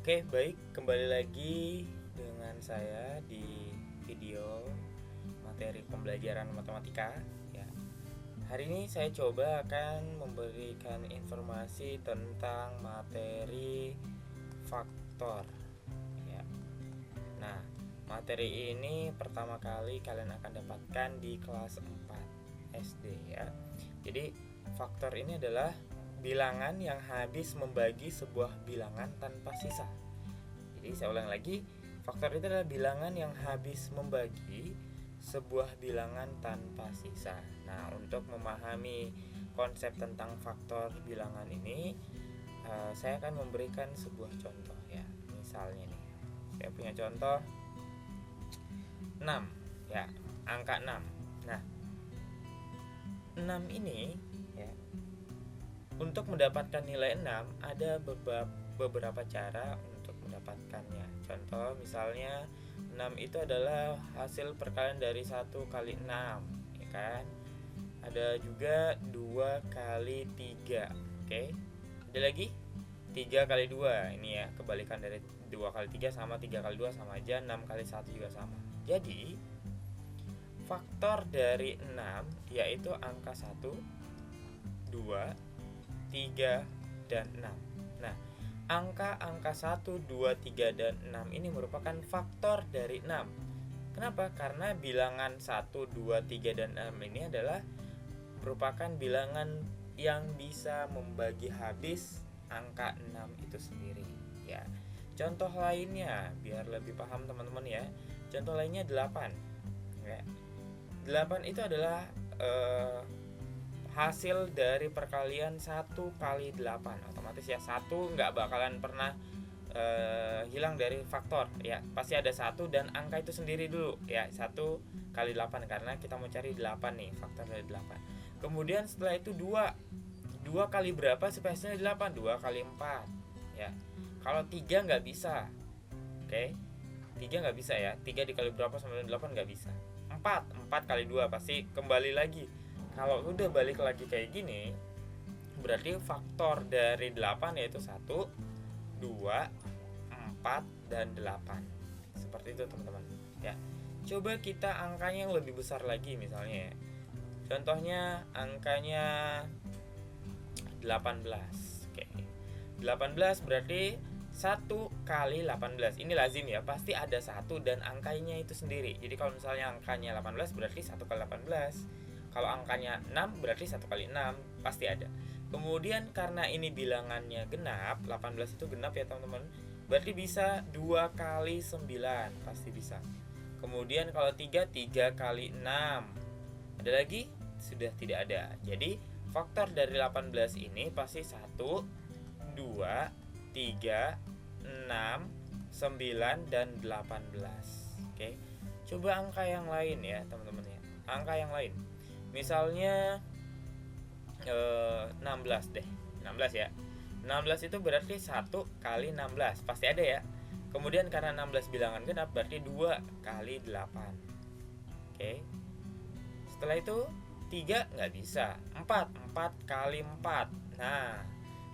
Oke, baik, kembali lagi dengan saya di video materi pembelajaran matematika ya. Hari ini saya coba akan memberikan informasi tentang materi faktor ya. Nah, materi ini pertama kali kalian akan dapatkan di kelas 4 SD ya. Jadi, faktor ini adalah bilangan yang habis membagi sebuah bilangan tanpa sisa. Jadi saya ulang lagi, faktor itu adalah bilangan yang habis membagi sebuah bilangan tanpa sisa. Nah, untuk memahami konsep tentang faktor bilangan ini, saya akan memberikan sebuah contoh ya. Misalnya nih, saya punya contoh 6 ya, angka 6. Nah, 6 ini ya, untuk mendapatkan nilai 6 ada beberapa cara untuk mendapatkannya. Contoh misalnya 6 itu adalah hasil perkalian dari 1 kali 6 ya kan. Ada juga 2 kali 3. Oke. Ada lagi 3 kali 2. Ini ya, kebalikan dari 2 kali 3 sama 3 kali 2 sama aja, 6 kali 1 juga sama. Jadi faktor dari 6 yaitu angka 1, 2, 3, dan 6. Nah, angka-angka 1, 2, 3, dan 6 ini merupakan faktor dari 6. Kenapa? Karena bilangan 1, 2, 3, dan 6 ini adalah merupakan bilangan yang bisa membagi habis angka 6 itu sendiri ya. Contoh lainnya biar lebih paham teman-teman ya. Contoh lainnya 8 ya. 8 itu adalah hasil dari perkalian 1 kali 8. Otomatis ya, 1 nggak bakalan pernah hilang dari faktor ya. Pasti ada 1 dan angka itu sendiri dulu ya. 1 kali 8 karena kita mau cari 8 nih, faktor dari 8. Kemudian setelah itu 2 kali berapa supaya hasilnya 8? 2 kali 4 ya. Kalau 3 nggak bisa. Oke, 3 nggak bisa ya. 3 dikali berapa sama dengan 8 nggak bisa. 4 kali 2 pasti kembali lagi. Kalau udah balik lagi kayak gini, berarti faktor dari 8 yaitu 1, 2, 4, dan 8. Seperti itu teman-teman ya. Coba kita angkanya yang lebih besar lagi misalnya ya. Contohnya angkanya 18. Oke. 18 berarti 1 kali 18. Ini lazim ya, pasti ada 1 dan angkanya itu sendiri. Jadi kalau misalnya angkanya 18 berarti 1 kali 18. Kalau angkanya 6 berarti 1 kali 6, pasti ada. Kemudian karena ini bilangannya genap, 18 itu genap ya teman-teman, berarti bisa 2 kali 9, pasti bisa. Kemudian kalau 3 kali 6. Ada lagi? Sudah tidak ada. Jadi faktor dari 18 ini pasti 1, 2, 3, 6, 9, dan 18. Oke. Coba angka yang lain ya teman-teman ya. Angka yang lain. Misalnya 16 deh. 16 ya. 16 itu berarti 1 kali 16. Pasti ada ya. Kemudian karena 16 bilangan genap berarti 2 kali 8. Oke. Setelah itu 3 nggak bisa. 4 kali 4. Nah,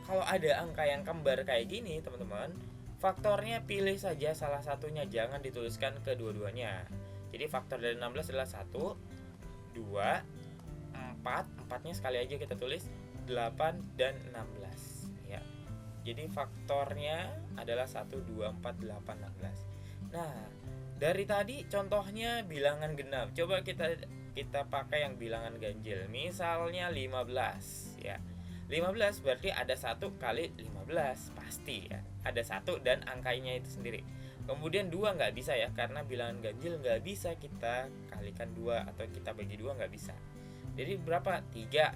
kalau ada angka yang kembar kayak gini teman-teman, faktornya pilih saja salah satunya, jangan dituliskan kedua-duanya. Jadi faktor dari 16 adalah 1, 2, 4. 4-nya sekali aja kita tulis, 8, dan 16 ya. Jadi faktornya adalah 1, 2, 4, 8, 16. Nah, dari tadi contohnya bilangan genap. Coba kita pakai yang bilangan ganjil. Misalnya 15 ya. 15 berarti ada 1 kali 15 pasti ya. Ada 1 dan angkanya itu sendiri. Kemudian 2 nggak bisa ya, karena bilangan ganjil nggak bisa kita kalikan 2 atau kita bagi 2 nggak bisa. Jadi berapa? 3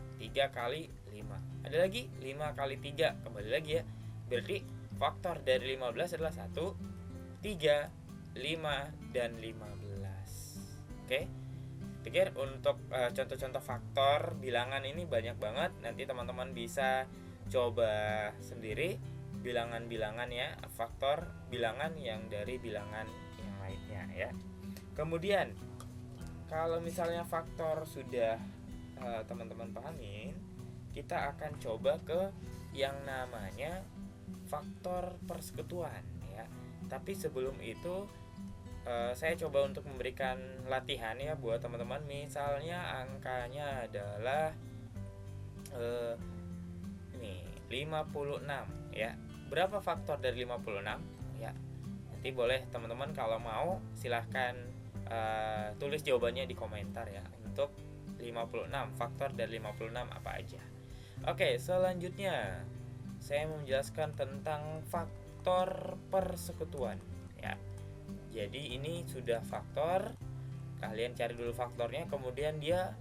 kali 5. Ada lagi 5 kali 3, kembali lagi ya. Berarti faktor dari 15 adalah 1, 3, 5, dan 15. Oke. Pikir untuk contoh-contoh faktor bilangan ini banyak banget. Nanti teman-teman bisa coba sendiri bilangan-bilangan ya, faktor bilangan yang dari bilangan yang lainnya ya. Kemudian kalau misalnya faktor sudah teman-teman pahamin, kita akan coba ke yang namanya faktor persekutuan ya. Tapi sebelum itu saya coba untuk memberikan latihan ya buat teman-teman. Misalnya angkanya adalah ini 56 ya. Berapa faktor dari 56 ya? Nanti boleh teman-teman kalau mau silahkan tulis jawabannya di komentar ya. Untuk 56, faktor dari 56 apa aja. Oke, selanjutnya saya mau menjelaskan tentang faktor persekutuan ya. Jadi ini sudah faktor, kalian cari dulu faktornya, kemudian dia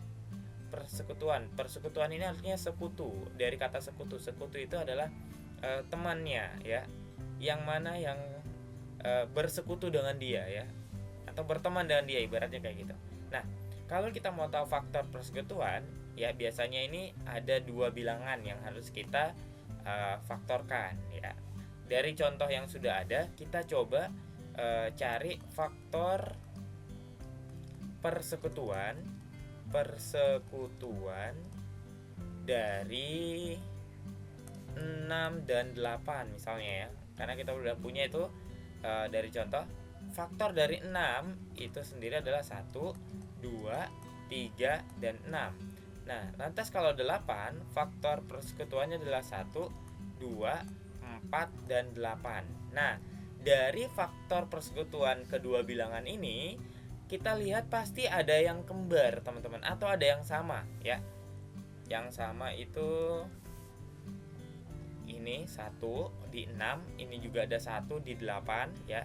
persekutuan. Persekutuan ini artinya sekutu. Dari kata sekutu, sekutu itu adalah temannya ya, yang mana yang bersekutu dengan dia ya, atau berteman dengan dia, ibaratnya kayak gitu. Nah, kalau kita mau tahu faktor persekutuan ya, biasanya ini ada dua bilangan yang harus kita faktorkan ya. Dari contoh yang sudah ada, kita coba cari faktor persekutuan dari 6 dan 8 misalnya ya. Karena kita udah punya itu dari contoh, faktor dari 6 itu sendiri adalah 1, 2, 3, dan 6. Nah, lantas kalau 8, faktor persekutuannya adalah 1, 2, 4, dan 8. Nah, dari faktor persekutuan kedua bilangan ini, kita lihat pasti ada yang kembar teman-teman, atau ada yang sama ya. Yang sama itu ini 1 di 6, ini juga ada 1 di 8 ya,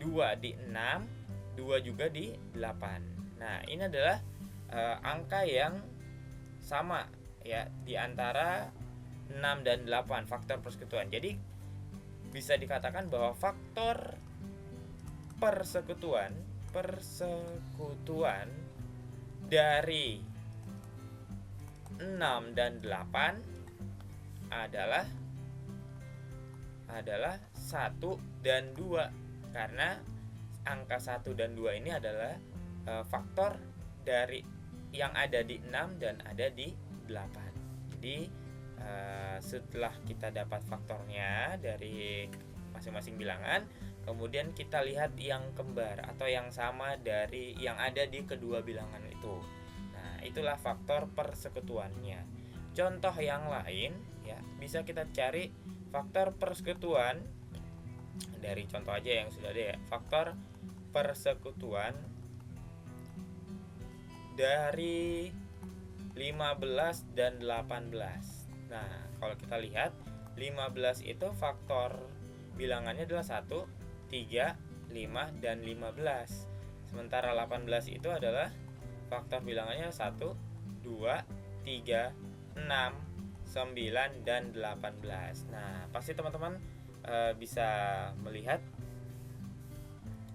2 di 6, 2 juga di 8. Nah, ini adalah angka yang sama ya di antara 6 dan 8 faktor persekutuan. Jadi bisa dikatakan bahwa faktor persekutuan dari 6 dan 8 adalah 1 dan 2, karena angka 1 dan 2 ini adalah faktor dari yang ada di 6 dan ada di 8. Jadi setelah kita dapat faktornya dari masing-masing bilangan, kemudian kita lihat yang kembar atau yang sama dari yang ada di kedua bilangan itu. Nah, itulah faktor persekutuannya. Contoh yang lain ya, bisa kita cari faktor persekutuan dari contoh aja yang sudah ada ya. Faktor persekutuan dari 15 dan 18. Nah, kalau kita lihat 15 itu faktor bilangannya adalah 1, 3, 5, dan 15. Sementara 18 itu adalah faktor bilangannya 1, 2, 3, 6, 9, dan 18. Nah, pasti teman-teman bisa melihat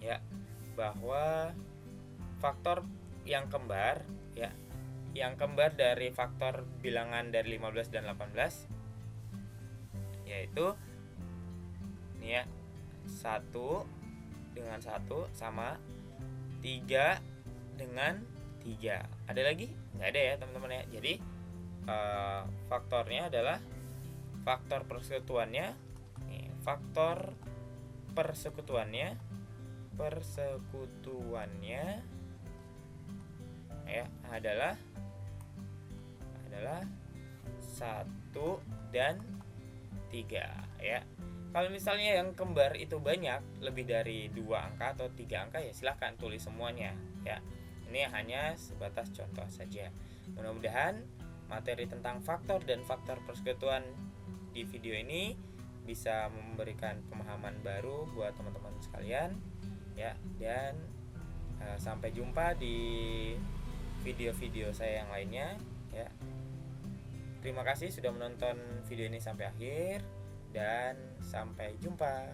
ya bahwa faktor yang kembar ya, yang kembar dari faktor bilangan dari 15 dan 18 yaitu ini ya, 1 dengan 1 sama 3 dengan 3. Ada lagi? Nggak ada ya teman-teman ya. Jadi faktornya adalah faktor persekutuannya, faktor persekutuannya ya adalah 1 dan 3 ya. Kalau misalnya yang kembar itu banyak, lebih dari 2 angka atau 3 angka, ya silahkan tulis semuanya ya. Ini hanya sebatas contoh saja. Mudah-mudahan materi tentang faktor dan faktor persekutuan di video ini bisa memberikan pemahaman baru buat teman-teman sekalian ya. Dan sampai jumpa di video-video saya yang lainnya ya. Terima kasih sudah menonton video ini sampai akhir, dan sampai jumpa.